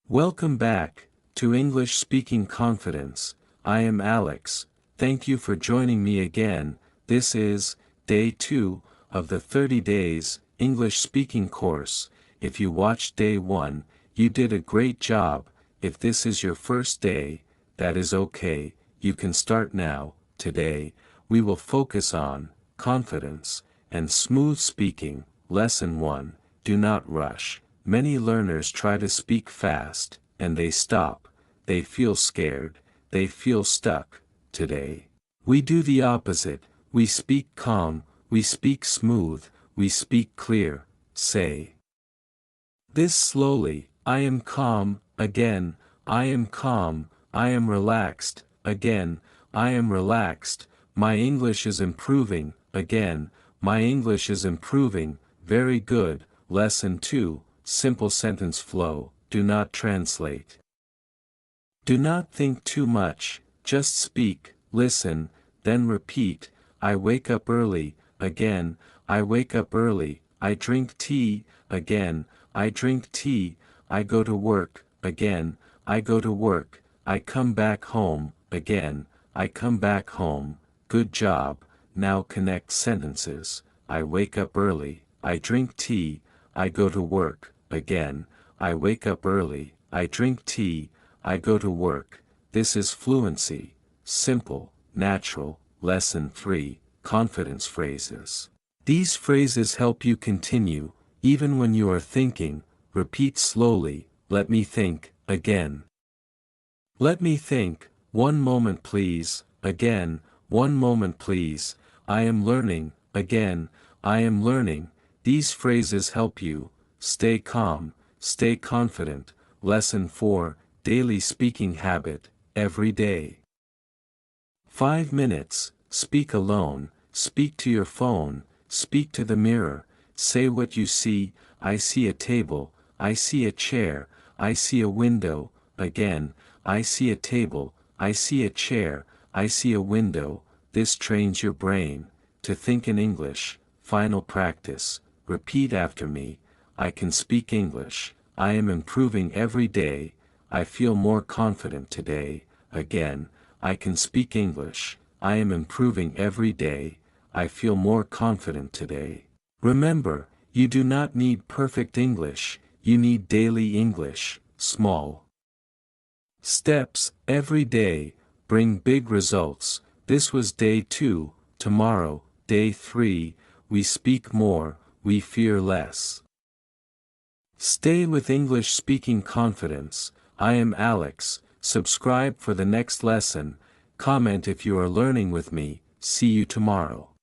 Welcome back to English Speaking Confidence. I am Alex. Thank you for joining me again. This is day 2 of the 30 days English speaking course. If you watched day 1, you did a great job. If this is your first day, that is okay. You can start now. Today, we will focus on confidence and smooth speaking. Lesson 1. Do not rush. Many learners try to speak fast, and they stop. They feel scared. They feel stuck. Today, we do the opposite. We speak calm. We speak smooth. We speak clear. Say this slowly. I am calm. Again, I am calm. I am relaxed. Again, I am relaxed. My English is improving. Again, my English is improving. Very good. Lesson 2. Simple sentence flow. Do not translate. Do not think too much. Just speak, listen, then repeat. I wake up early. Again, I wake up early. I drink tea. Again, I drink tea. I go to work. Again, I go to work. I come back home. Again, I come back home. Good job. Now connect sentences. I wake up early. I drink tea. I go to work. Again, I wake up early. I drink tea. I go to work. This is fluency. Simple, natural. Lesson 3. Confidence phrases. These phrases help you continue, even when you are thinking. Repeat slowly. Let me think. Again. Let me think. One moment please. Again. One moment please. I am learning. Again. I am learning. These phrases help you stay calm, stay confident. Lesson 4. Daily speaking habit. Every day. 5 minutes. Speak alone. Speak to your phone. Speak to the mirror. Say what you see. I see a table. I see a chair. I see a window. Again. I see a table. I see a chair. I see a window. This trains your brain to think in English. Final practice. Repeat after me. I can speak English. I am improving every day. I feel more confident today. Again, I can speak English. I am improving every day. I feel more confident today. Remember, you do not need perfect English. You need daily English. Small steps every day bring big results. This was day 2. Tomorrow, day 3, we speak more, we fear less. Stay with English speaking confidence. I am Alex. Subscribe for the next lesson. Comment if you are learning with me. See you tomorrow.